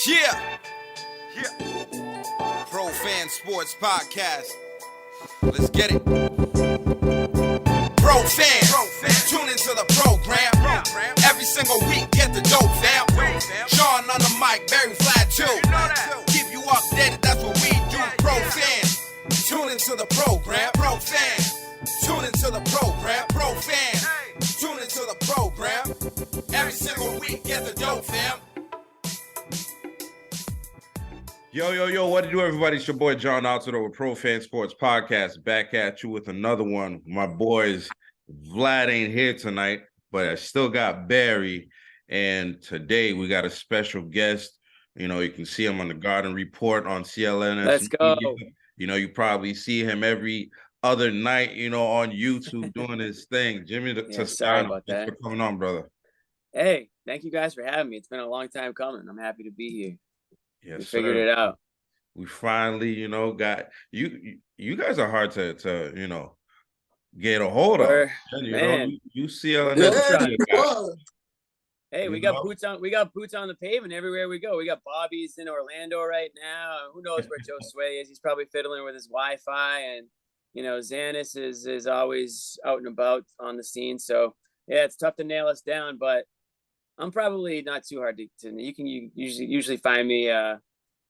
Yeah. Pro Fan Sports Podcast. Let's get it. Pro fans, tune into the program. Every single week, get the dope, fam. Sean on the mic, very flat too. Keep you updated, that's what we do. Pro fans, tune into the program. Pro fans, tune into the program. Pro fans, tune into the program. Every single week, get the dope, fam. Yo, what to do, everybody? It's your boy, John Altidor with Pro Fan Sports Podcast, back at you with another one. My boys, Vlad ain't here tonight, but I still got Barry, and today we got a special guest. You know, you can see him on the Garden Report on CLNS. Let's go. You know, you probably see him every other night, you know, on YouTube doing his thing. Jimmy Toscano, sorry about that. Thanks for coming on, brother. Hey, thank you guys for having me. It's been a long time coming. I'm happy to be here. Yes, we figured it out. We finally, you know, got you. You guys are hard to you know, get a hold of. You know, you see Hey, we got boots on the pavement everywhere we go. We got Bobby's in Orlando right now. Who knows where Joe Sway is? He's probably fiddling with his Wi-Fi, and you know, Xanis is always out and about on the scene. So yeah, it's tough to nail us down, but I'm probably not too hard to you can usually find me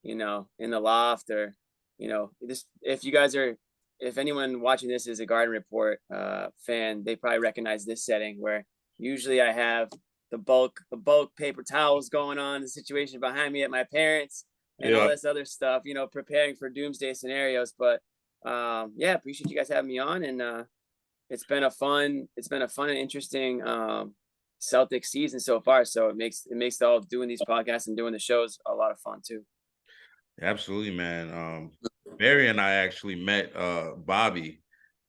you know, in the loft, or you know, this if anyone watching this is a Garden Report fan, they probably recognize this setting where usually I have the bulk paper towels going on, the situation behind me at my parents and all this other stuff, you know, preparing for doomsday scenarios. But yeah, appreciate you guys having me on, and it's been a fun and interesting Celtics season so far. So it makes all doing these podcasts and doing the shows a lot of fun too. Absolutely, man. Barry and I actually met Bobby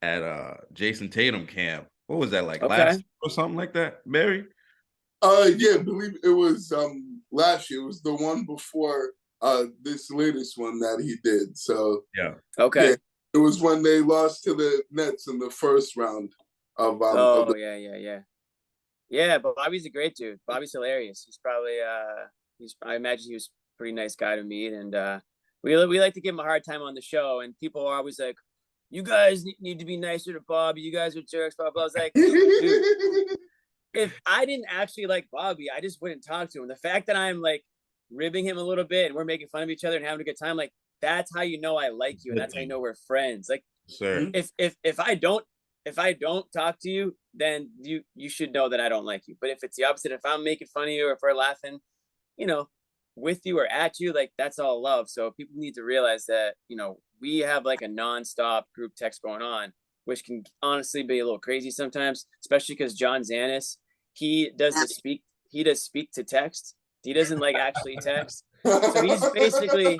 at Jason Tatum camp. What was that, like last year or something like that, Barry? Yeah, I believe it was last year. It was the one before this latest one that he did. So yeah. Okay. Yeah, it was when they lost to the Nets in the first round of Yeah, but Bobby's a great dude. Bobby's hilarious. He's probably I imagine he was a pretty nice guy to meet, and we like to give him a hard time on the show, and people are always like, you guys need to be nicer to Bobby, you guys are jerks, blah blah. I was like, dude, if I didn't actually like Bobby, I just wouldn't talk to him. The fact that I'm like ribbing him a little bit and we're making fun of each other and having a good time, like that's how you know I like you, and that's how you know we're friends. Like, sir, if I don't talk to you, then you should know that I don't like you. But if it's the opposite, if I'm making fun of you or if we're laughing, you know, with you or at you, like that's all love. So people need to realize that, you know, we have like a nonstop group text going on, which can honestly be a little crazy sometimes, especially because John Xanis, he does speak to text. He doesn't like actually text. So he's basically,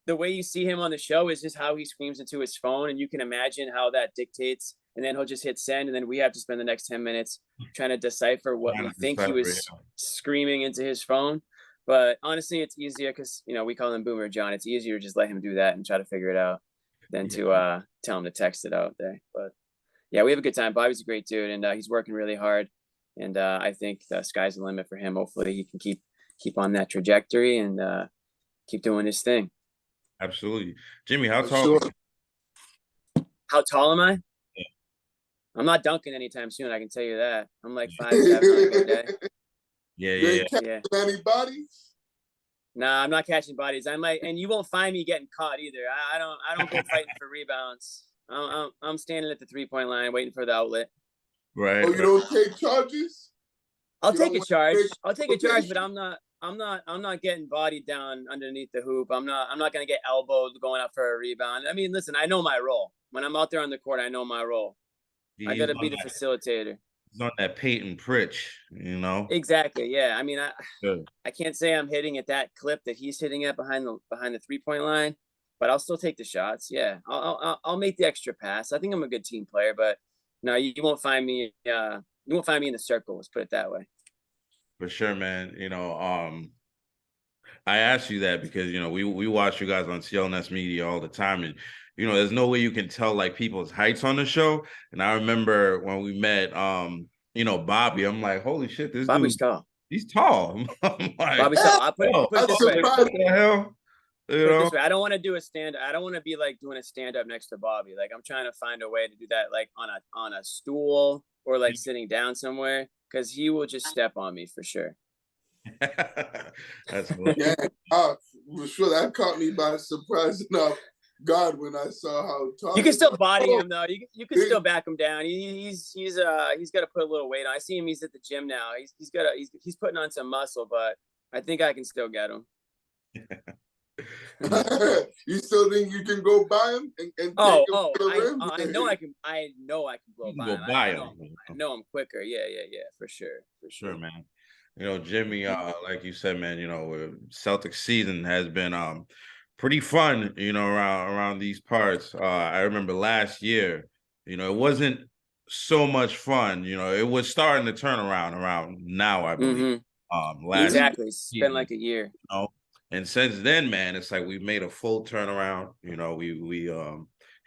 the way you see him on the show is just how he screams into his phone, and you can imagine how that dictates. And then he'll just hit send, and then we have to spend the next 10 minutes trying to decipher what we think he was screaming into his phone. But honestly, it's easier because, you know, we call him Boomer John. It's easier to just let him do that and try to figure it out than to tell him to text it out there. But yeah, we have a good time. Bobby's a great dude, and he's working really hard. And I think the sky's the limit for him. Hopefully he can keep on that trajectory and keep doing his thing. Absolutely. Jimmy, how tall? How tall am I? Yeah. I'm not dunking anytime soon, I can tell you that. I'm like 5'7" on a good day. Yeah. Any bodies? Nah, I'm not catching bodies. I might, and you won't find me getting caught either. I don't go fighting for rebounds. I'm standing at the 3-point line waiting for the outlet. Right. Oh, you don't take charges? I'll take a charge, but I'm not getting bodied down underneath the hoop. I'm not gonna get elbowed going up for a rebound. I mean, listen, I know my role. When I'm out there on the court, I know my role. I gotta be the facilitator. He's on that Peyton Pritch, you know. Exactly. Yeah. I mean, I can't say I'm hitting at that clip that he's hitting at behind the 3-point line, but I'll still take the shots. Yeah. I'll make the extra pass. I think I'm a good team player, but no, you won't find me. You won't find me in the circle. Let's put it that way. For sure, man. You know, I asked you that because, you know, we watch you guys on CLNS Media all the time, and you know, there's no way you can tell like people's heights on the show. And I remember when we met, you know, Bobby, I'm like, holy shit, this Bobby's tall. He's tall. I'm like, Bobby, so I put oh, it this I'm way. what surprised. the hell? You Put it know? this way. I don't want to do a stand. I don't want to be like doing a stand up next to Bobby. Like I'm trying to find a way to do that, like on a stool or like sitting down somewhere, because he will just step on me for sure. That's hilarious. Yeah, for sure. That caught me by surprise enough. God, when I saw how tall You can he still was. body Oh, him though. You can still back him down. He's got to put a little weight on. I see him. He's at the gym now. He's putting on some muscle, but I think I can still get him. you still think you can go by him and take him to the rim? I know I can. I know I can blow You can by go him. by I him. know I'm quicker. Yeah, for sure. Sure, man. You know, Jimmy, like you said, man, you know, Celtics season has been pretty fun, you know, around these parts. I remember last year, you know, it wasn't so much fun. You know, it was starting to turn around now, I believe. Last Exactly. It's season, been like a year. you know, and since then, man, it's like we've made a full turnaround. You know, we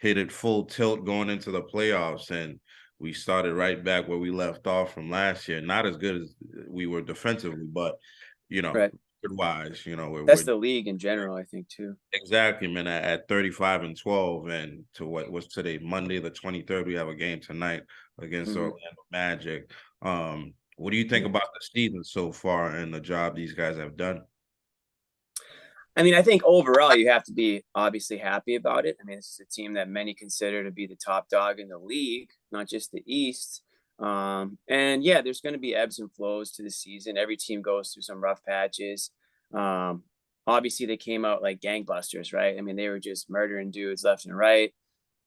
hit it full tilt going into the playoffs, and we started right back where we left off from last year. Not as good as we were defensively, but you know, Right. wise, you know, That's the league in general, I think, too. exactly, man. At 35-12, and to what's today, Monday the 23rd, we have a game tonight against the Orlando Magic. What do you think about the season so far and the job these guys have done? I mean, I think overall you have to be obviously happy about it. I mean, this is a team that many consider to be the top dog in the league, not just the East. And yeah, there's going to be ebbs and flows to the season. Every team goes through some rough patches. Obviously, they came out like gangbusters, right? I mean, they were just murdering dudes left and right.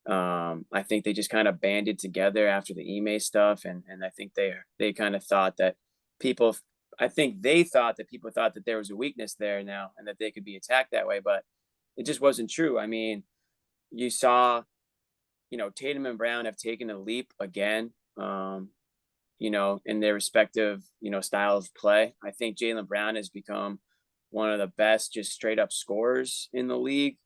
I think they just kind of banded together after the Ime stuff, and I think they kind of thought that people. I think they thought that people thought that there was a weakness there now, and that they could be attacked that way, but it just wasn't true. I mean, you saw, Tatum and Brown have taken a leap again. In their respective, style of play. I think Jaylen Brown has become one of the best just straight up scorers in the league.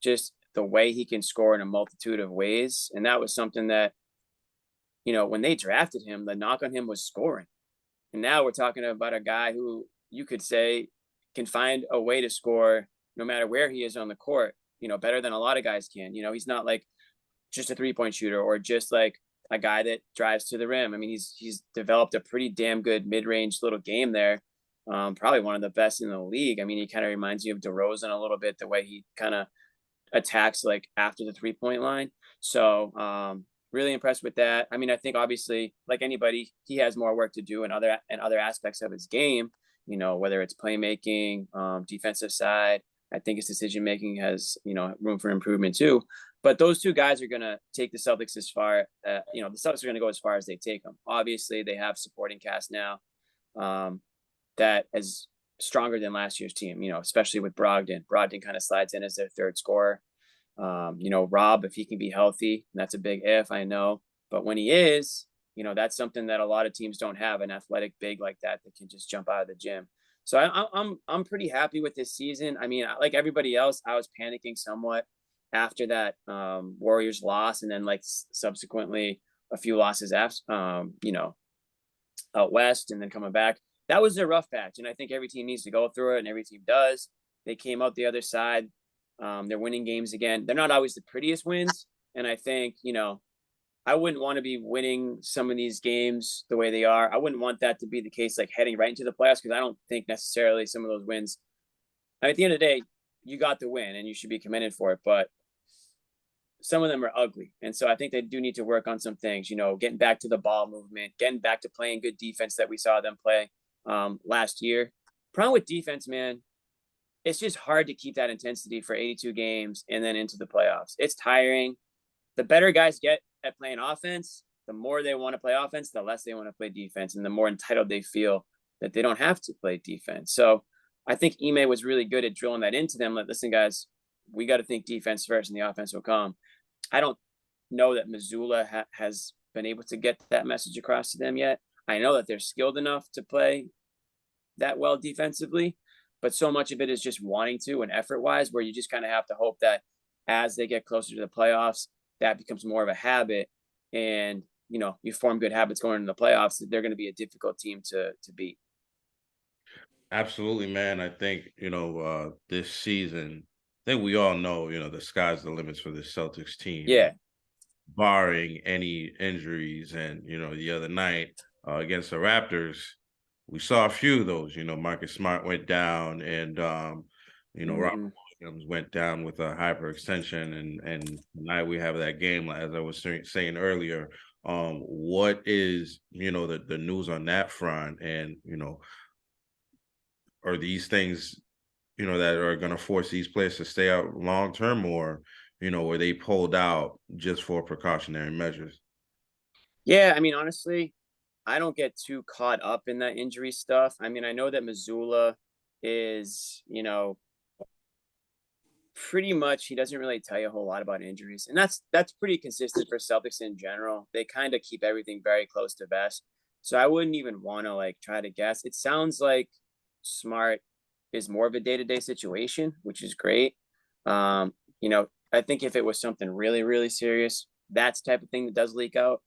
Just the way he can score in a multitude of ways. And that was something that, when they drafted him, the knock on him was scoring. And now we're talking about a guy who you could say can find a way to score no matter where he is on the court, better than a lot of guys can. He's not like just a 3-point shooter or just like a guy that drives to the rim. I mean, he's developed a pretty damn good mid-range little game there. Probably one of the best in the league. I mean, he kind of reminds you of DeRozan a little bit, the way he kind of attacks like after the 3-point line. So really impressed with that. I mean, I think obviously, like anybody, he has more work to do in other aspects of his game, whether it's playmaking, defensive side. I think his decision making has, room for improvement too. But those two guys are going to take the Celtics as far, the Celtics are going to go as far as they take them. Obviously, they have supporting cast now that is stronger than last year's team, especially with Brogdon. Brogdon kind of slides in as their third scorer. Rob, if he can be healthy, that's a big if, I know. But when he is, that's something that a lot of teams don't have, an athletic big like that can just jump out of the gym. So I'm pretty happy with this season. I mean, like everybody else, I was panicking somewhat after that Warriors loss, and then like subsequently a few losses after, out west, and then coming back. That was a rough patch, and I think every team needs to go through it, and every team does. They came out the other side. They're winning games again. They're not always the prettiest wins, and I think I wouldn't want to be winning some of these games the way they are. I wouldn't want that to be the case, like heading right into the playoffs, because I don't think necessarily some of those wins. At the end of the day, you got the win, and you should be commended for it. But some of them are ugly, and so I think they do need to work on some things. Getting back to the ball movement, getting back to playing good defense that we saw them play last year. Problem with defense, man, it's just hard to keep that intensity for 82 games and then into the playoffs. It's tiring. The better guys get at playing offense, the more they want to play offense, the less they want to play defense, and the more entitled they feel that they don't have to play defense. So I think Ime was really good at drilling that into them. Like, listen, guys, we got to think defense first, and the offense will come. I don't know that Missoula has been able to get that message across to them yet. I know that they're skilled enough to play that well defensively, but so much of it is just wanting to and effort-wise, where you just kind of have to hope that as they get closer to the playoffs, that becomes more of a habit, and you form good habits going into the playoffs. They're going to be a difficult team to beat. Absolutely, man. I think, this season, I think we all know, the sky's the limits for the Celtics team, Yeah. barring any injuries. And, the other night against the Raptors, we saw a few of those. Marcus Smart went down, and, Robert Hmm. Williams went down with a hyperextension. And tonight we have that game, as I was saying earlier. What is, the news on that front? And, are these things, that are going to force these players to stay out long term, or, were they pulled out just for precautionary measures? Yeah, I mean, honestly, I don't get too caught up in that injury stuff. I mean, I know that Missoula is, pretty much he doesn't really tell you a whole lot about injuries. And that's pretty consistent for Celtics in general. They kind of keep everything very close to vest. So I wouldn't even want to like try to guess. It sounds like Smart is more of a day-to-day situation, which is great. I think if it was something really, really serious, that's the type of thing that does leak out,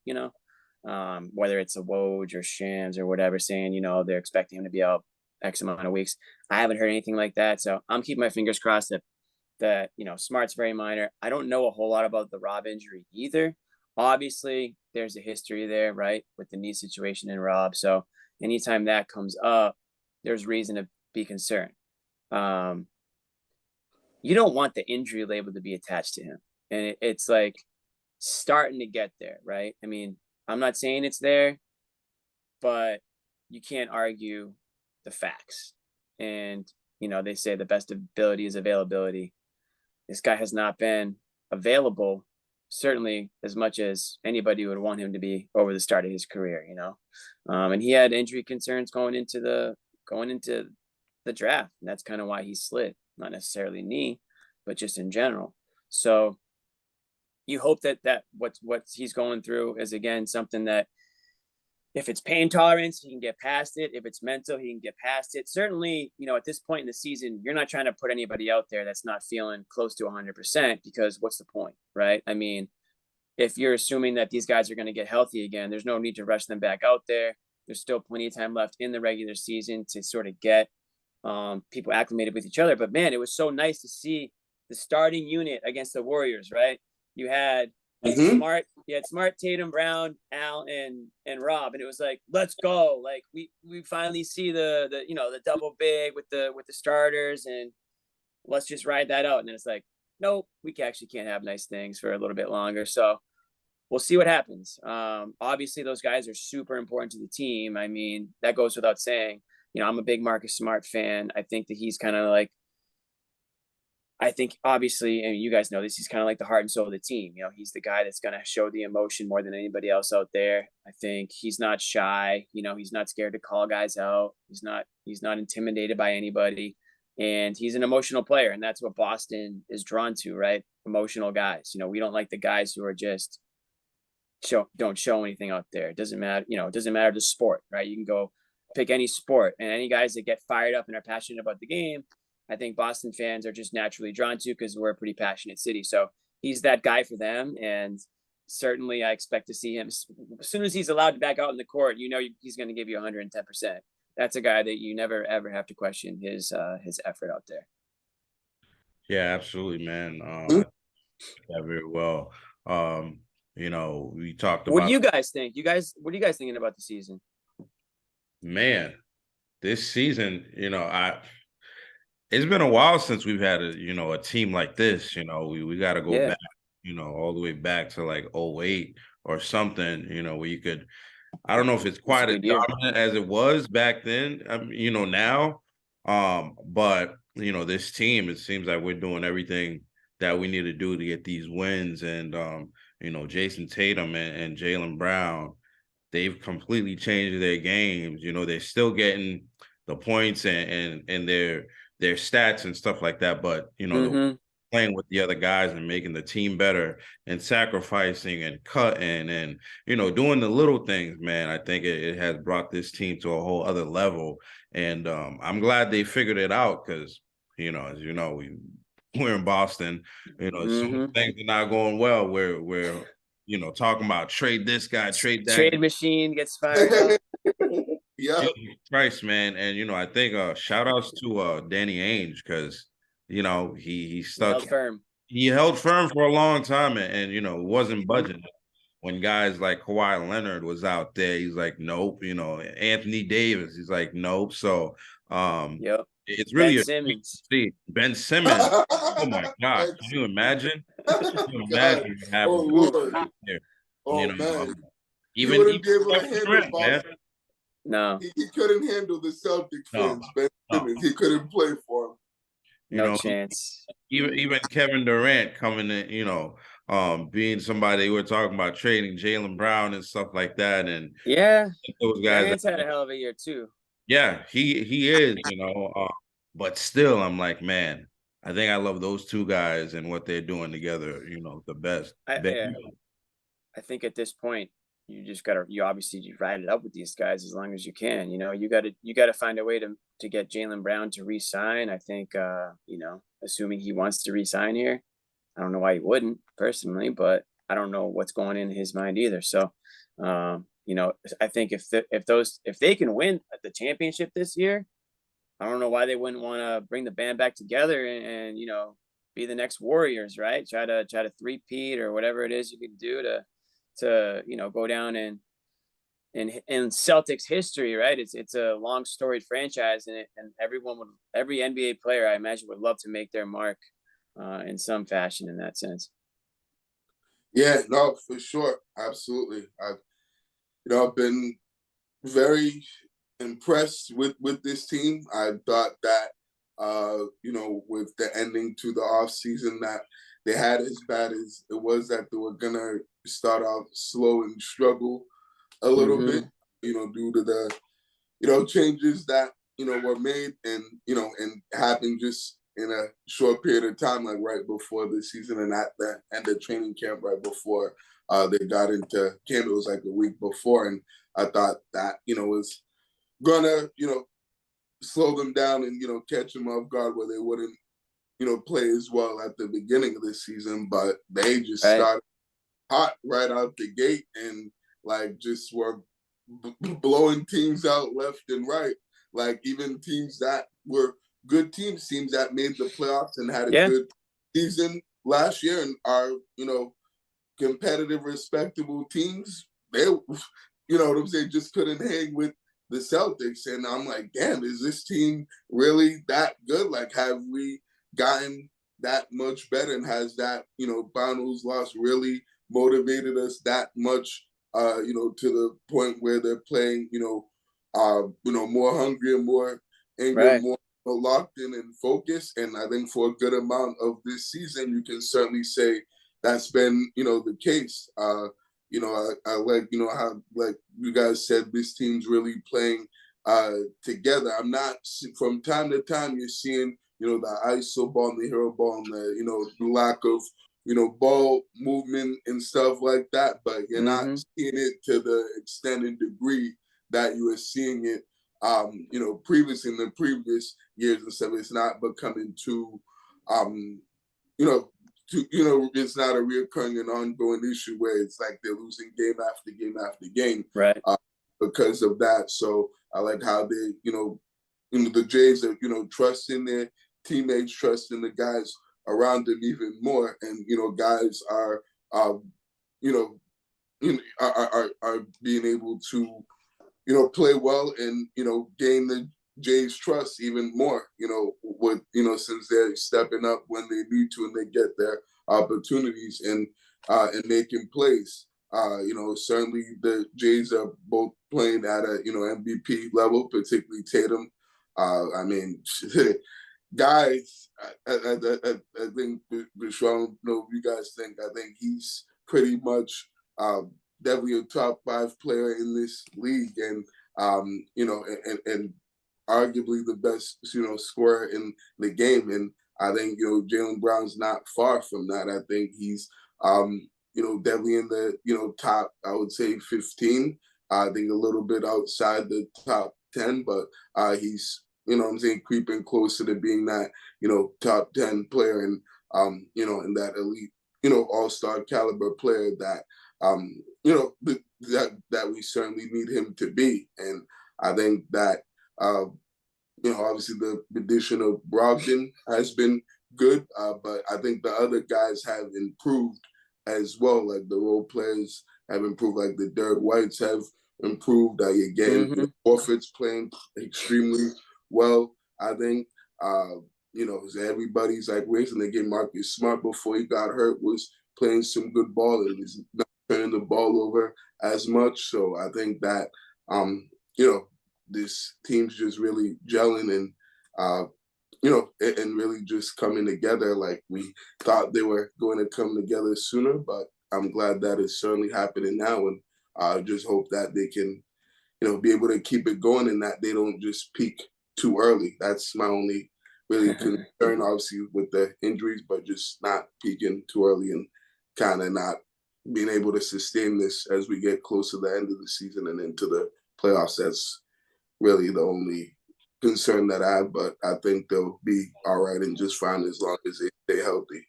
whether it's a Woj or Shams or whatever, saying, they're expecting him to be out X amount of weeks. I haven't heard anything like that. So I'm keeping my fingers crossed that Smart's very minor. I don't know a whole lot about the Rob injury either. Obviously, there's a history there, right, with the knee situation in Rob. So anytime that comes up, there's reason to be concerned. You don't want the injury label to be attached to him, and it's like starting to get there, right? I mean, I'm not saying it's there, but you can't argue the facts. And they say the best ability is availability. This guy has not been available certainly as much as anybody would want him to be over the start of his career, and he had injury concerns going into the draft, and that's kind of why he slid, not necessarily knee, but just in general. So you hope that what he's going through is again something that, if it's pain tolerance, he can get past it. If it's mental, he can get past it. Certainly, at this point in the season, you're not trying to put anybody out there that's not feeling close to 100%, because what's the point, right? I mean, if you're assuming that these guys are going to get healthy again, there's no need to rush them back out there. There's still plenty of time left in the regular season to sort of get people acclimated with each other. But man, it was so nice to see the starting unit against the Warriors, right? You had Smart, Tatum, Brown, Al, and Rob, and it was like, let's go! Like we finally see the double big with the starters, and let's just ride that out. And then it's like, nope, we actually can't have nice things for a little bit longer. So we'll see what happens. Obviously, those guys are super important to the team. I mean, that goes without saying. I'm a big Marcus Smart fan. I think that he's kind of like, obviously, and you guys know this, he's kind of like the heart and soul of the team. He's the guy that's going to show the emotion more than anybody else out there. I think he's not shy. He's not scared to call guys out. He's not intimidated by anybody. And he's an emotional player. And that's what Boston is drawn to, right? Emotional guys. We don't like the guys who are just don't show anything out there. It doesn't matter. It doesn't matter the sport, right? You can go pick any sport, and any guys that get fired up and are passionate about the game, I think Boston fans are just naturally drawn to, because we're a pretty passionate city. So he's that guy for them. And certainly I expect to see him as soon as he's allowed to back out in the court, he's going to give you 110%. That's a guy that you never, ever have to question his effort out there. Yeah, absolutely, man. Yeah, very well. We talked about. What do you guys think? What are you guys thinking about the season? Man, this season, it's been a while since we've had a team like this. We got to go back, all the way back to like 2008 or something, where you could, I don't know if it's quite as dominant as it was back then, now. But this team, it seems like we're doing everything that we need to do to get these wins. And Jason Tatum and Jaylen Brown, they've completely changed their games. They're still getting the points and their stats and stuff like that, but playing with the other guys and making the team better and sacrificing and cutting and doing the little things, man. I think it has brought this team to a whole other level. And I'm glad they figured it out, because as we're in Boston, some things are not going well. We're talking about trade this guy, trade that. Trade machine gets fired up. Yeah. Jesus Christ, man. And I think shout outs to Danny Ainge, because he He stuck, held firm. he held firm for a long time, and wasn't budging. When guys like Kawhi Leonard was out there, he's like, nope. Anthony Davis, he's like, nope. So Yep. it's Ben really a treat to Simmons. see Ben Simmons. Oh my God, can you imagine? Can you God. imagine what Oh happened Lord. there? Oh man. He Even wouldn't be able to Kevin handle Durant, man. Boston. No, He couldn't handle the Celtics No, fans, Ben no. Simmons. He couldn't play for him. You no know, chance. even Kevin Durant coming in, being somebody they were talking about trading Jaylen Brown and stuff like that, and Yeah, those guys. Durant's had a hell of a year too. Yeah, he is, but still, I'm like, man, I think I love those two guys and what they're doing together. The best. Yeah, I think at this point you obviously you ride it up with these guys as long as you can. You gotta find a way to get Jaylen Brown to re-sign. I think assuming he wants to re-sign here. I don't know why he wouldn't personally, but I don't know what's going in his mind either. So I think if they can win the championship this year, I don't know why they wouldn't want to bring the band back together and be the next Warriors, right? Try to three-peat or whatever it is you can do to go down in Celtics history, right? It's a long storied franchise, and every NBA player I imagine would love to make their mark in some fashion in that sense. Yeah, no, for sure, absolutely. I've been very impressed with this team. I thought that with the ending to the off season that they had as bad as it was, that they were gonna start off slow and struggle a little bit, due to the changes that were made and happened just in a short period of time, like right before the season and at the end of training camp, right before they got into camp. It was like a week before, and I thought that was gonna slow them down and catch them off guard where they wouldn't play as well at the beginning of the season, but they just started hot right out the gate and like just were blowing teams out left and right. Like even teams that were good teams that made the playoffs and had a good season last year and are competitive, respectable teams. They what I'm saying, just couldn't hang with the Celtics. And I'm like, damn, is this team really that good? Like, have we gotten that much better? And has that, finals loss really motivated us that much, to the point where they're playing, more hungry and more angry, more locked in and focused. And I think for a good amount of this season, you can certainly say that's been, the case. I like, how, like you guys said, this team's really playing together. I'm not, from time to time, you're seeing, the ISO ball and the hero ball and the lack of, ball movement and stuff like that, but you're not seeing it to the extent and degree that you were seeing it, previously in the previous years and stuff. It's not becoming too, it's not a reoccurring and ongoing issue where it's like they're losing game after game after game, right? Because of that. So I like how they, the Jays are, trusting their teammates, trusting the guys around them even more, and guys are, are being able to, play well and gain the Jays' trust even more, with since they're stepping up when they need to and they get their opportunities and making plays. Certainly the Jays are both playing at a MVP level, particularly Tatum. I mean, guys, I think Bishop, I don't know if you guys think. I think he's pretty much definitely a top 5 player in this league, and and arguably the best scorer in the game. And I think Jaylen Brown's not far from that. I think he's definitely in the top, I would say 15. I think a little bit outside the top 10, but he's creeping closer to being that top 10 player and and that elite all-star caliber player that that we certainly need him to be. And I think that, obviously the addition of Brogdon has been good, but I think the other guys have improved as well. Like the role players have improved, like the Derek Whites have improved. Again, Horford's playing extremely well. I think, everybody's like racing. Again, Marcus Smart, before he got hurt, was playing some good ball and is not turning the ball over as much. So I think that, this team's just really gelling and, and really just coming together. Like we thought they were going to come together sooner, but I'm glad that it's certainly happening now. And I just hope that they can, be able to keep it going and that they don't just peak too early. That's my only really concern, obviously, with the injuries, but just not peaking too early and kind of not being able to sustain this as we get close to the end of the season and into the playoffs. That's really the only concern that I have, but I think they'll be all right and just fine as long as they stay healthy.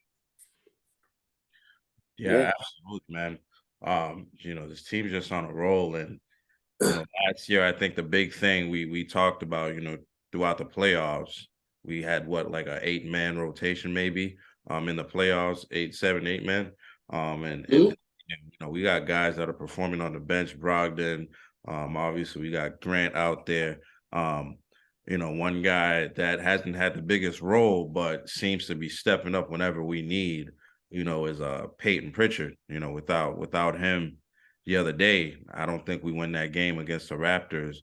Yeah, absolutely, man. This team's just on a roll, and last year I think the big thing we talked about, throughout the playoffs, we had like a 8-man rotation maybe in the playoffs, 8 men. And we got guys that are performing on the bench, Brogdon. Obviously we got Grant out there. One guy that hasn't had the biggest role but seems to be stepping up whenever we need, is Peyton Pritchard. Without him the other day, I don't think we win that game against the Raptors.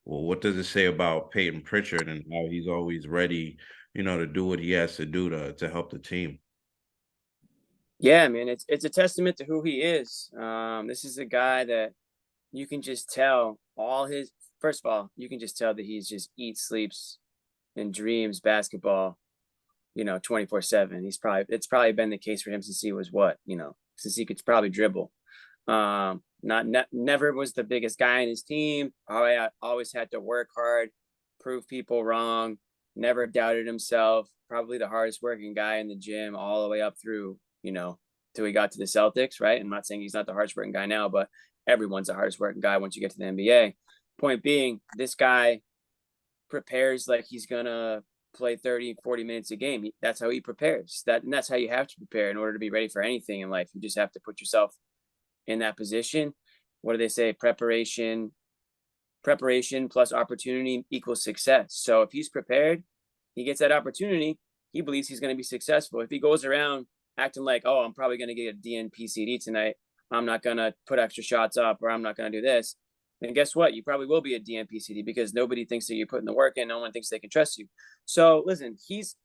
Well, what does it say about Peyton Pritchard and how he's always ready, to do what he has to do to help the team? Yeah, man, it's a testament to who he is. This is a guy that you can just tell first of all, you can just tell that he's just eats, sleeps, and dreams basketball, 24/7. It's probably been the case for him since he was since he could probably dribble. Never was the biggest guy in his team. Always had to work hard, prove people wrong, never doubted himself. Probably the hardest working guy in the gym all the way up through, till he got to the Celtics, right? I'm not saying he's not the hardest working guy now, but everyone's the hardest working guy once you get to the NBA. Point being, this guy prepares like he's going to play 30, 40 minutes a game. That's how he prepares. And that's how you have to prepare in order to be ready for anything in life. You just have to put yourself in that position. What do they say? Preparation plus opportunity equals success. So if he's prepared, he gets that opportunity, he believes he's going to be successful. If he goes around acting like, oh, I'm probably going to get a DNP-CD tonight, I'm not going to put extra shots up, or I'm not going to do this, then guess what? You probably will be a DNP-CD because nobody thinks that you're putting the work in. No one thinks they can trust you. So listen, he's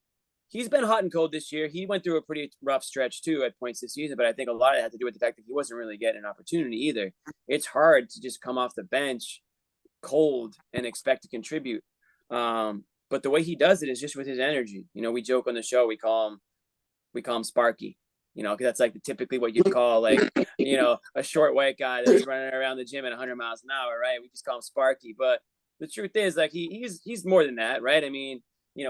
been hot and cold this year. He went through a pretty rough stretch too at points this season, but I think a lot of it had to do with the fact that he wasn't really getting an opportunity either. It's hard to just come off the bench cold and expect to contribute. But the way he does it is just with his energy. We joke on the show, we call him Sparky, because that's like typically what you'd call a short white guy that's running around the gym at 100 miles an hour, right? We just call him Sparky. But the truth is, like, he's more than that, right? I mean,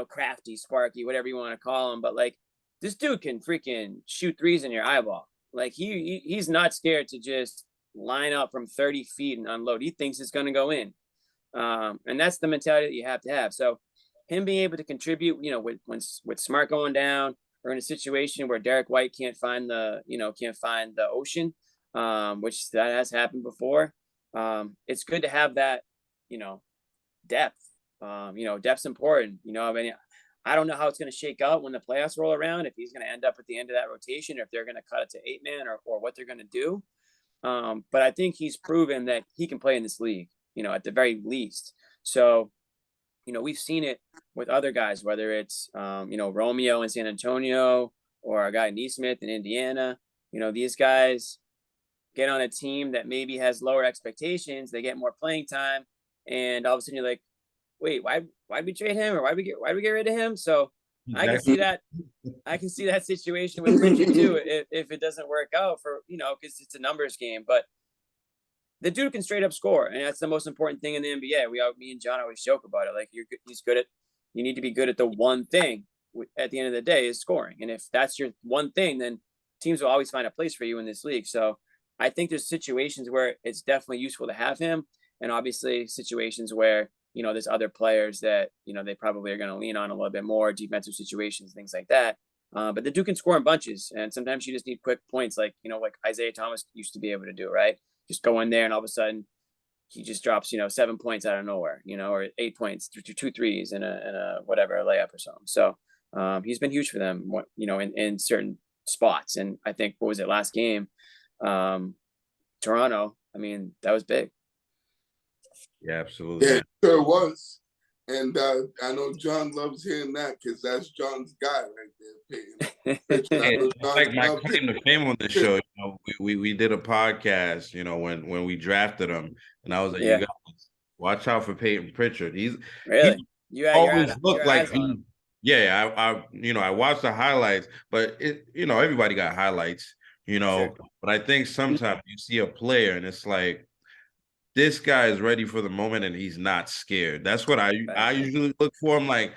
crafty, Sparky, whatever you want to call him. But like, this dude can freaking shoot threes in your eyeball. Like he's not scared to just line up from 30 feet and unload. He thinks it's going to go in. And that's the mentality that you have to have. So him being able to contribute, with Smart going down, or in a situation where Derek White can't find the ocean, which that has happened before. It's good to have that, depth. Depth's important. I don't know how it's going to shake out when the playoffs roll around, if he's going to end up at the end of that rotation, or if they're going to cut it to 8-man, or what they're going to do. But I think he's proven that he can play in this league, at the very least. So, we've seen it with other guys, whether it's, Romeo in San Antonio, or a guy Neesmith in Indiana. These guys get on a team that maybe has lower expectations. They get more playing time, and all of a sudden you're like, wait, why'd we trade him, or why'd we get rid of him? So exactly. I can see that situation with Richard too, if it doesn't work out because it's a numbers game. But the dude can straight up score, and that's the most important thing in the NBA. Me and John always joke about it. Like, you need to be good at the one thing at the end of the day is scoring. And if that's your one thing, then teams will always find a place for you in this league. So I think there's situations where it's definitely useful to have him. and obviously situations where, you know, there's other players that, you know, they probably are going to lean on a little bit more, defensive situations, things like that. But the Duke can score in bunches, and sometimes you just need quick points, like, you know, like Isaiah Thomas used to be able to do, right? Just go in there, and all of a sudden he just drops, you know, 7 points out of nowhere, you know, or 8 points through 2 threes and a whatever, a layup or something. So he's been huge for them, you know, in certain spots. And I think, what was it, last game, Toronto? I mean, that was big. Yeah, absolutely. Yeah, it sure was. And I know John loves hearing that, because that's John's guy right there, Peyton. It's like my claim to fame on the show. You know, we did a podcast, you know, when we drafted him, and I was like, Yeah. you guys watch out for Peyton Pritchard. He's Really, he always looked like he, yeah. I you know, I watched the highlights, but it, you know, everybody got highlights, you know, Sure. but I think sometimes you see a player and it's like, this guy is ready for the moment and he's not scared. That's what I usually look for. I'm like,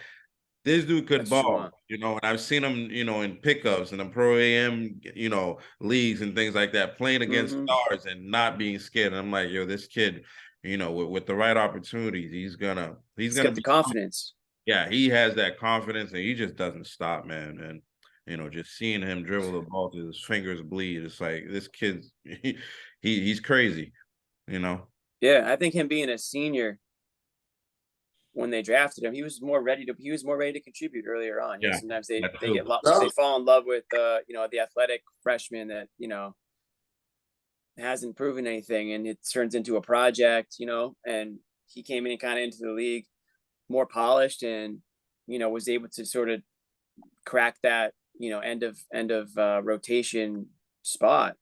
this dude could ball, you know, and I've seen him, you know, in pickups and the pro AM, you know, leagues and things like that, playing against stars and not being scared. And I'm like, yo, this kid, you know, with the right opportunities, he's gonna get the confidence. Yeah, he has that confidence, and he just doesn't stop, man. And you know, just seeing him dribble the ball till his fingers bleed, it's like, this kid's he's crazy, you know. Yeah, I think him being a senior when they drafted him, he was more ready to contribute earlier on. You know, sometimes they fall in love with you know, the athletic freshman that, you know, hasn't proven anything, and it turns into a project, you know. And he came in kind of into the league more polished, and, you know, was able to sort of crack that, you know, end of rotation spot.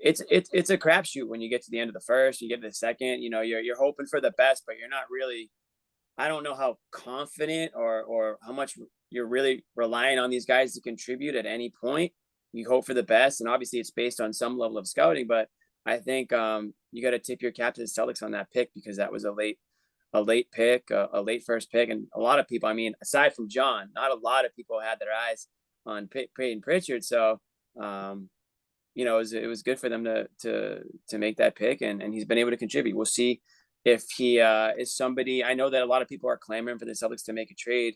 It's a crapshoot when you get to the end of the first, you get to the second, you know, you're hoping for the best, but you're not really. I don't know how confident or how much you're really relying on these guys to contribute at any point. You hope for the best, and obviously it's based on some level of scouting, but I think you got to tip your cap to the Celtics on that pick, because that was a late pick, a late first pick. And a lot of people, I mean, aside from John, not a lot of people had their eyes on Peyton Pritchard. So, you know, it was good for them to make that pick, and he's been able to contribute. We'll see if he is somebody. I know that a lot of people are clamoring for the Celtics to make a trade.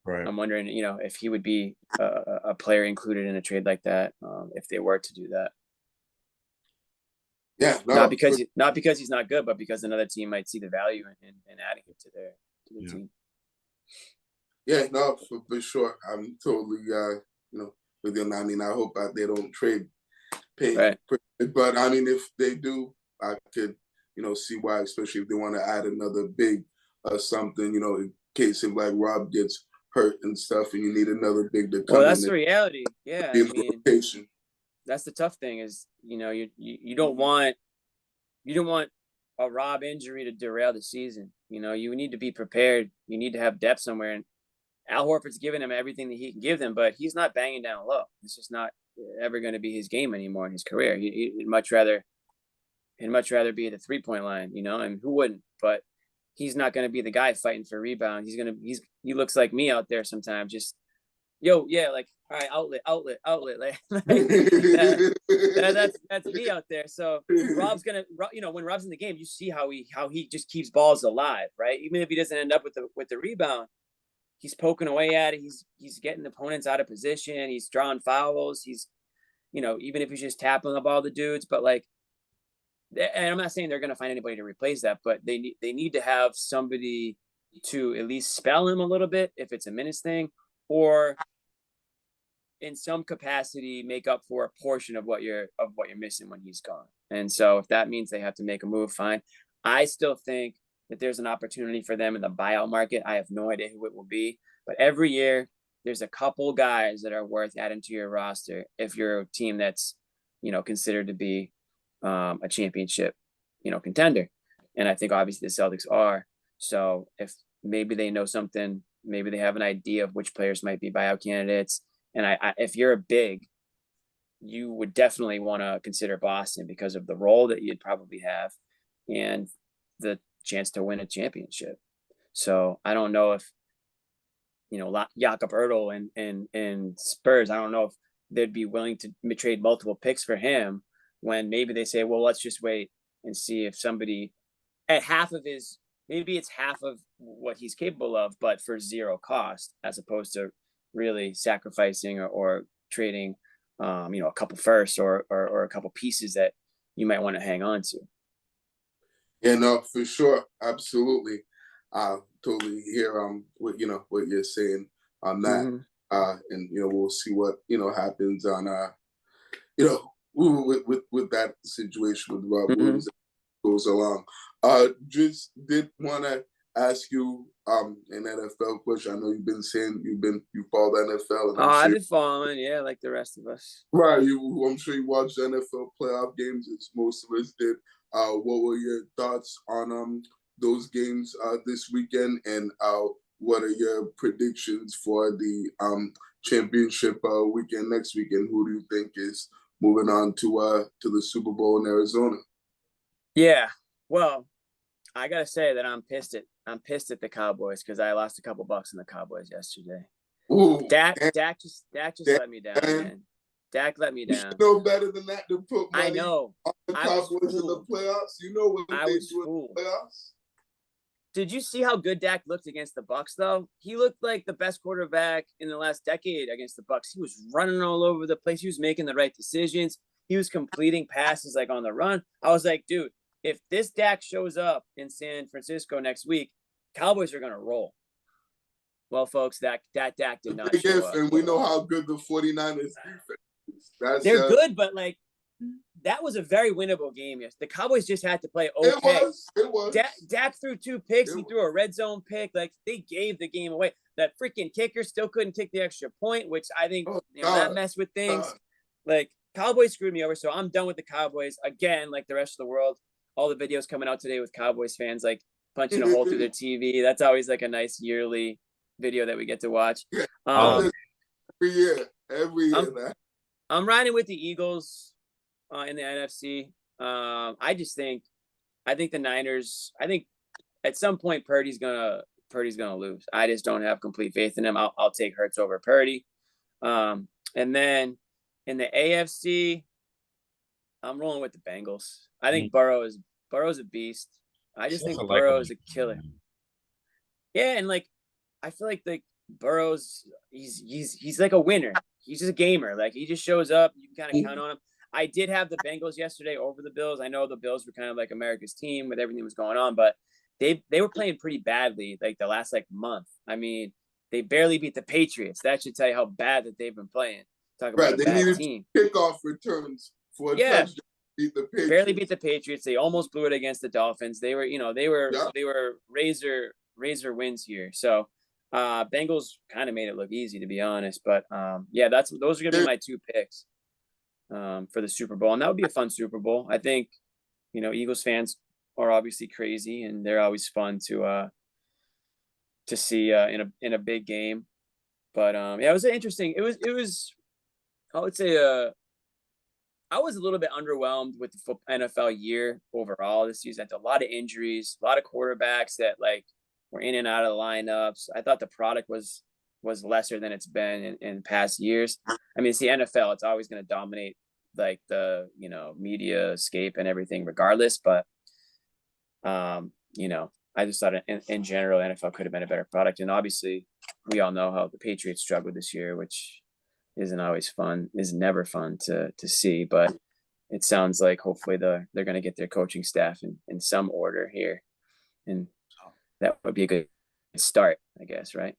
Right. I'm wondering, you know, if he would be a player included in a trade like that, if they were to do that. Yeah, no, not because he's not good, but because another team might see the value in adding him to the team. Yeah, no, for sure. I'm totally, you know, with them. I mean, I hope they don't trade Payton, but I mean, if they do, I could, you know, see why, especially if they want to add another big something, you know, in case if like Rob gets hurt and stuff, and you need another big to come. Well, that's the reality. Yeah, I mean, rotation. That's the tough thing is, you know, you don't want a Rob injury to derail the season. You know, you need to be prepared. You need to have depth somewhere. And Al Horford's giving him everything that he can give them, but he's not banging down low. It's just not ever going to be his game anymore in his career. He'd much rather be at the 3-point line, you know, and who wouldn't? But he's not going to be the guy fighting for rebound. He looks like me out there sometimes, just, yo, yeah, like, all right, outlet, like that's me out there. So Rob's gonna, you know, when Rob's in the game, you see how he just keeps balls alive, right? Even if he doesn't end up with the rebound, he's poking away at it. He's getting opponents out of position. He's drawing fouls. He's, you know, even if he's just tapping up all the dudes, but like, and I'm not saying they're gonna find anybody to replace that, but they need to have somebody to at least spell him a little bit if it's a minutes thing, or in some capacity make up for a portion of what you're missing when he's gone. And so if that means they have to make a move, fine. I still think that there's an opportunity for them in the buyout market. I have no idea who it will be, but every year there's a couple guys that are worth adding to your roster if you're a team that's, you know, considered to be a championship, you know, contender. And I think obviously the Celtics are. So if maybe they know something, maybe they have an idea of which players might be buyout candidates. And if you're a big, you would definitely want to consider Boston because of the role that you'd probably have and the chance to win a championship. So I don't know if, you know, Jakob Ertl and Spurs, I don't know if they'd be willing to trade multiple picks for him when maybe they say, well, let's just wait and see if somebody at half of his, maybe it's half of what he's capable of, but for zero cost, as opposed to really sacrificing or trading, a couple firsts or a couple pieces that you might want to hang on to. Yeah, no, for sure, absolutely. I totally hear what you're saying on that, and we'll see what happens on with that situation with Rob Williams goes along. Just did want to ask you an NFL question. I know you've been saying you follow the NFL. And I've been following, yeah, like the rest of us. Right, I'm sure you watched NFL playoff games as most of us did. What were your thoughts on those games this weekend, and what are your predictions for the championship weekend next weekend? Who do you think is moving on to the Super Bowl in Arizona? Yeah, well, I gotta say that I'm pissed at the Cowboys because I lost a couple bucks in the Cowboys yesterday. Ooh, Dak just let me down, man. Dak let me down. You should know better than that to put money I know. on the Cowboys in the playoffs. You know what they do in the playoffs. Did you see how good Dak looked against the Bucs, though? He looked like the best quarterback in the last decade against the Bucs. He was running all over the place. He was making the right decisions. He was completing passes like on the run. I was like, dude, if this Dak shows up in San Francisco next week, Cowboys are going to roll. Well, folks, that Dak did not show up. And we know how good the 49ers defense is. They're good, but like that was a very winnable game. Yes, the Cowboys just had to play okay. It was. Dak threw 2 picks. He threw a red zone pick. Like they gave the game away. That freaking kicker still couldn't kick the extra point, which I think that messed with things. Like Cowboys screwed me over, so I'm done with the Cowboys again. Like the rest of the world, all the videos coming out today with Cowboys fans like punching a hole through their TV. That's always like a nice yearly video that we get to watch. Every year. I'm riding with the Eagles in the NFC. I think the Niners. I think at some point Purdy's gonna lose. I just don't have complete faith in him. I'll take Hurts over Purdy. And then in the AFC, I'm rolling with the Bengals. I think Burrow's a beast. I just think Burrow is a killer. Yeah, and like I feel like Burrow's he's like a winner. He's just a gamer. Like he just shows up. You can kind of count on him. I did have the Bengals yesterday over the Bills. I know the Bills were kind of like America's team with everything that was going on, but they were playing pretty badly like the last month. I mean, they barely beat the Patriots. That should tell you how bad that they've been playing. Talk about a bad team. Kickoff returns for a touchdown. Beat the Patriots. Barely beat the Patriots. They almost blew it against the Dolphins. They were razor wins here. So Bengals kind of made it look easy, to be honest. But those are gonna be my 2 picks for the Super Bowl, and that would be a fun Super Bowl. I think Eagles fans are obviously crazy, and they're always fun to see in a big game. But it was interesting. It was I would say I was a little bit underwhelmed with the NFL year overall this season. A lot of injuries, a lot of quarterbacks that were in and out of the lineups. I thought the product was lesser than it's been in past years. I mean, it's the NFL. It's always going to dominate the media scape and everything regardless. But, I just thought in general, NFL could have been a better product. And obviously we all know how the Patriots struggled this year, which isn't always fun, is never fun to see. But it sounds like hopefully they're going to get their coaching staff in some order here. And that would be a good start, I guess, right?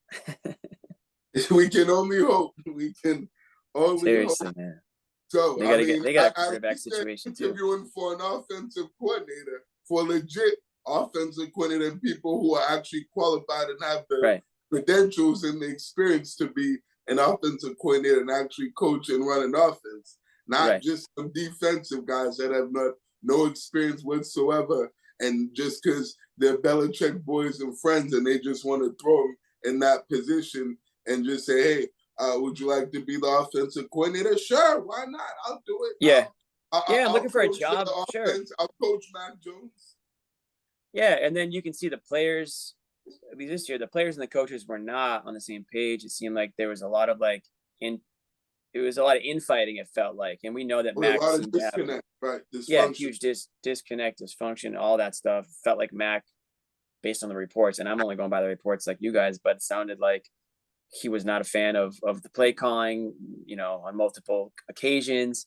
We can only hope. We can only Seriously, hope. Man. So they got a quarterback situation too. Interviewing for an offensive coordinator, for legit offensive coordinator, people who are actually qualified and have the credentials and the experience to be an offensive coordinator and actually coach and run an offense, not just some defensive guys that have no experience whatsoever, and just because they're Belichick boys and friends and they just want to throw them in that position and just say, hey, would you like to be the offensive coordinator? Sure, why not? I'll do it. Yeah. I'm looking for a job. Sure. I'll coach Mac Jones. Yeah, and then you can see the players, at least this year, the players and the coaches were not on the same page. It seemed like there was a lot of it was a lot of infighting. It felt like, and we know that Well, a Mac lot of seemed to have disconnect, right? yeah, Dysfunction. huge disconnect, dysfunction, all that stuff. Felt like Mac, based on the reports, and I'm only going by the reports like you guys, but it sounded like he was not a fan of the play calling, on multiple occasions.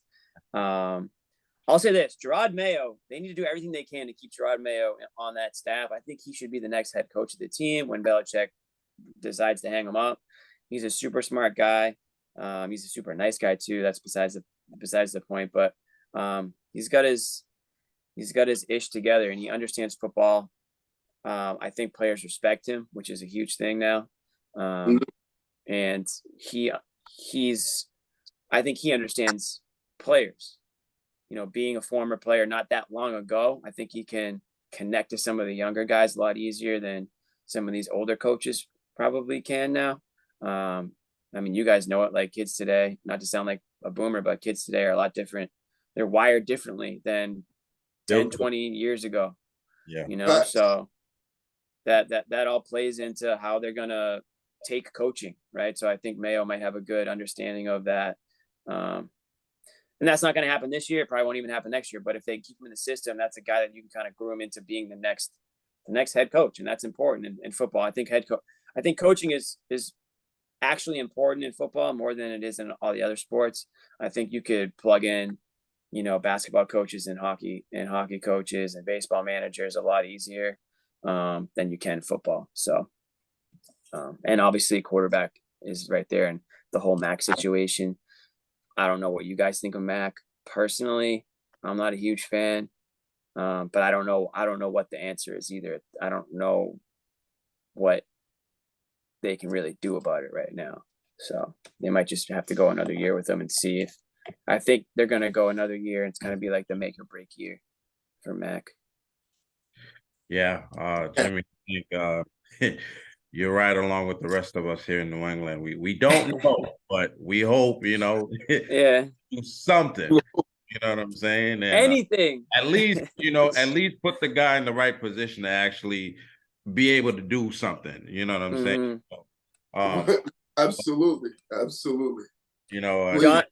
I'll say this, Gerard Mayo, they need to do everything they can to keep Gerard Mayo on that staff. I think he should be the next head coach of the team when Belichick decides to hang him up. He's a super smart guy. He's a super nice guy too. That's besides the point, but he's got his ish together and he understands football. I think players respect him, which is a huge thing now. And I think he understands players. Being a former player not that long ago, I think he can connect to some of the younger guys a lot easier than some of these older coaches probably can now. I mean, you guys know it, like kids today, not to sound like a boomer, but kids today are a lot different. They're wired differently than 10, 20 years ago. Yeah. So that all plays into how they're going to take coaching, right? So I think Mayo might have a good understanding of that. And that's not going to happen this year. It probably won't even happen next year. But if they keep him in the system, that's a guy that you can kind of groom into being the next head coach, and that's important in football. I think coaching is actually important in football more than it is in all the other sports. I think you could plug in, basketball coaches and hockey coaches and baseball managers a lot easier than you can football. So, and obviously quarterback is right there, and the whole Mac situation. I don't know what you guys think of Mac. Personally, I'm not a huge fan, but I don't know what the answer is either. I don't know what they can really do about it right now. So they might just have to go another year with them and see if. I think they're going to go another year. And it's going to be like the make or break year for Mac. Yeah, Jimmy, I think you're right along with the rest of us here in New England. We don't know, but we hope, yeah, do something. You know what I'm saying? And, anything. at least put the guy in the right position to actually be able to do something. You know what I'm saying? Absolutely. John,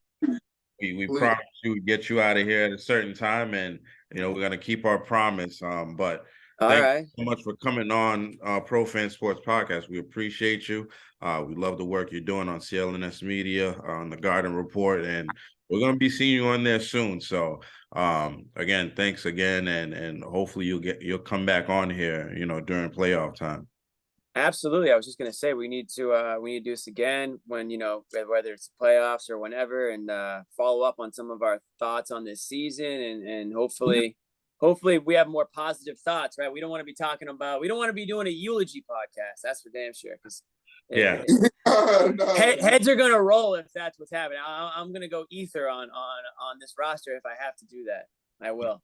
we promised you we'd get you out of here at a certain time, and we're gonna keep our promise. But thank you so much for coming on Pro Fan Sports Podcast. We appreciate you. We love the work you're doing on CLNS Media, on the Garden Report, and we're gonna be seeing you on there soon. So again, thanks again, and hopefully you'll come back on here, during playoff time. Absolutely. I was just going to say we need to do this again when, whether it's playoffs or whenever, and follow up on some of our thoughts on this season, and hopefully we have more positive thoughts, right? We don't want to be doing a eulogy podcast. That's for damn sure. Because heads are going to roll if that's what's happening. I'm going to go ether on this roster if I have to do that. I will.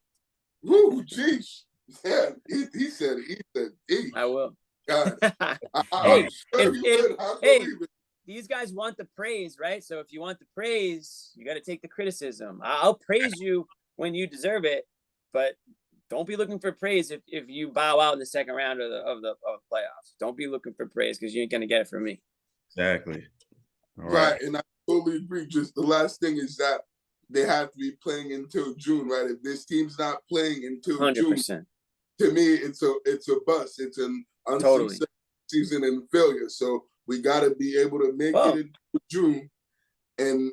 Woo, geez. Yeah, he said I will. God. These guys want the praise, right? So if you want the praise, you got to take the criticism. I'll praise you when you deserve it, but don't be looking for praise if you bow out in the second round of the playoffs. Don't be looking for praise because you ain't gonna get it from me. Exactly. All right, and I totally agree. Just the last thing is that they have to be playing until June, right? If this team's not playing until 100%. June, to me, it's a bust. It's an unsuccessful season and failure. So we got to be able to make it into June, and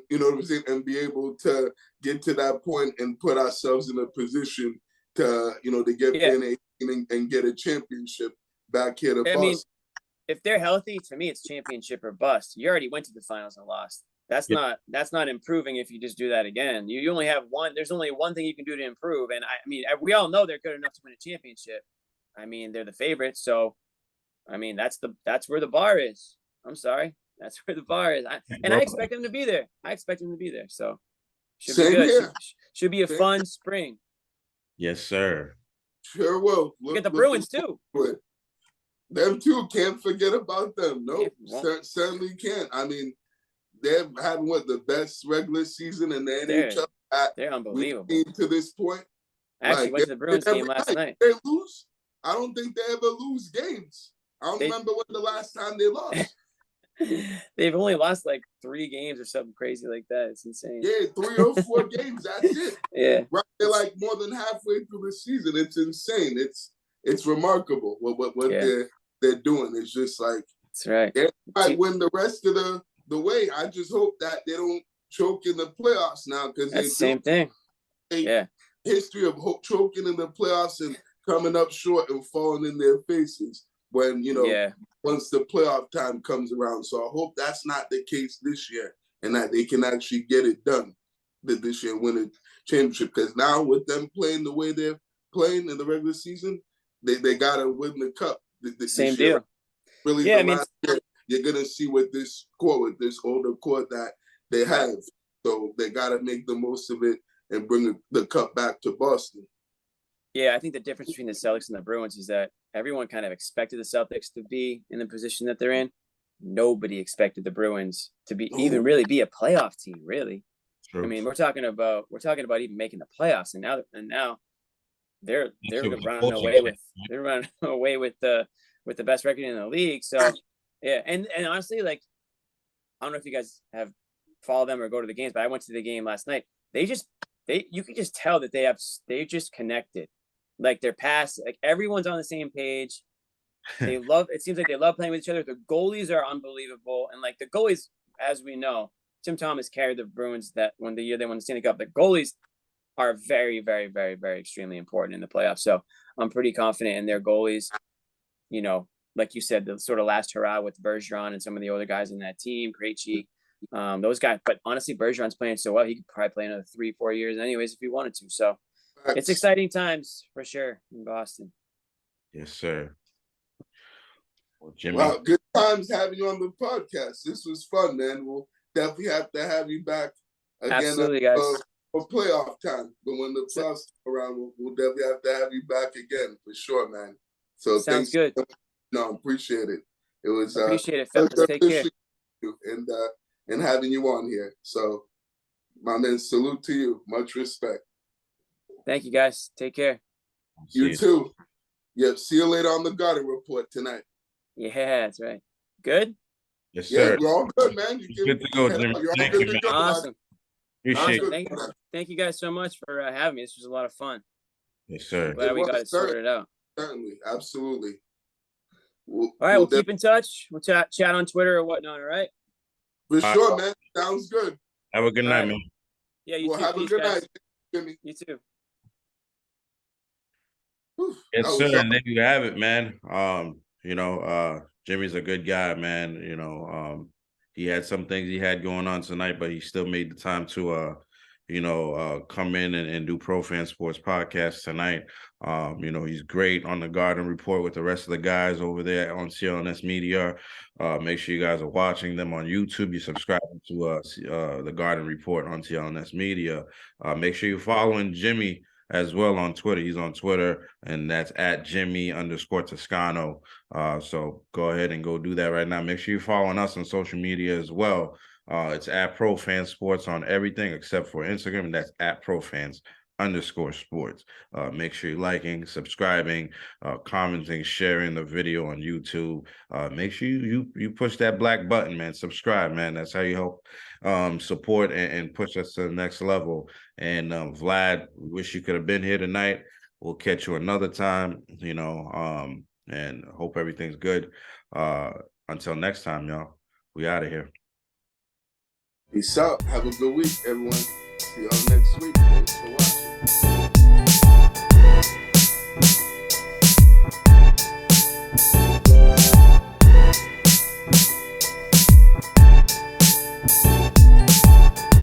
and be able to get to that point and put ourselves in a position to to get in and get a championship back here to bust. I mean, if they're healthy, to me, it's championship or bust. You already went to the finals and lost. That's not improving if you just do that again. You only have one. There's only one thing you can do to improve, and I mean, we all know they're good enough to win a championship. I mean, they're the favorites, so I mean, that's where the bar is. I'm sorry, that's where the bar is, I expect them to be there. So should be good. Should be a fun spring. Yes, sir. Sure will. Get the Bruins too. Them too. Can't forget about them. No, certainly can't. I mean, they've had the best regular season in the NHL. They're unbelievable to this point. I actually went to the Bruins game last night. They lose. I don't think they ever lose games. I don't remember when the last time they lost. They've only lost like 3 games or something crazy like that. It's insane. Yeah, 3 or 4 games. That's it. Yeah. Right, they're like more than halfway through the season. It's insane. It's remarkable what they're doing. It's just like that's right. They might win the rest of the way. I just hope that they don't choke in the playoffs now, because that's the same thing. Yeah. History of choking in the playoffs and coming up short and falling in their faces when, once the playoff time comes around. So I hope that's not the case this year, and that they can actually get it done this year and win a championship. Because now with them playing the way they're playing in the regular season, they got to win the cup this Same year. deal. Really, last year, you're going to see with this older core that they have. So they got to make the most of it and bring the cup back to Boston. Yeah, I think the difference between the Celtics and the Bruins is that everyone kind of expected the Celtics to be in the position that they're in. Nobody expected the Bruins to be even really be a playoff team, really. True. I mean, we're talking about even making the playoffs, and now they're running away with the best record in the league. So yeah, and honestly, like, I don't know if you guys have followed them or go to the games, but I went to the game last night. You could just tell that they just connected. Like, their pass, like, everyone's on the same page. It seems like they love playing with each other. The goalies are unbelievable. And like, the goalies, as we know, Tim Thomas carried the Bruins that when the year they won the Stanley Cup. The goalies are very, very, very, very extremely important in the playoffs. So I'm pretty confident in their goalies. Like you said, the sort of last hurrah with Bergeron and some of the other guys in that team, Krejci, those guys. But honestly, Bergeron's playing so well, he could probably play another 3-4 years anyways if he wanted to. So it's exciting times for sure in Boston. Yes, sir. Well, Jimmy. Wow, good times having you on the podcast. This was fun, man. We'll definitely have to have you back again. Absolutely, guys. For playoff time. But when the playoffs come around, we'll definitely have to have you back again for sure, man. So sounds good. No, appreciate it. It was appreciate it, fellas. Take care. And having you on here. So, my man, salute to you. Much respect. Thank you, guys. Take care. You too. Yep. See you later on the Garden Report tonight. Yeah, that's right. Good? Yes, sir. Yeah, we're all good, man. Good to go, Jimmy. Thank you, man. Awesome. Appreciate it. Thank you guys so much for having me. This was a lot of fun. Yes, sir. Glad we got it sorted out. Certainly. Absolutely. All right, we'll keep in touch. We'll chat on Twitter or whatnot, all right? For sure, man. Sounds good. Have a good night, man. Yeah, you too. Have a good night, Jimmy. You too. Yes, sir. And there you have it, man. Jimmy's a good guy, man. He had some things he had going on tonight, but he still made the time to come in and do Pro Fan Sports Podcast tonight. He's great on the Garden Report with the rest of the guys over there on CLNS Media. Make sure you guys are watching them on YouTube. You subscribe to the Garden Report on CLNS Media. Make sure you're following Jimmy as well on Twitter. He's on Twitter, and that's at Jimmy_Toscano. So go ahead and go do that right now. Make sure you're following us on social media as well. It's at Pro Fan Sports on everything except for Instagram, and that's at ProFans_sports. Make sure you're liking, subscribing, commenting, sharing the video on YouTube. Make sure you push that black button, man. Subscribe, man. That's how you help support and push us to the next level. And Vlad, we wish you could have been here tonight. We'll catch you another time, and hope everything's good. Until next time, y'all. We out of here. Peace out. Have a good week, everyone. See y'all next week. Thanks for watching.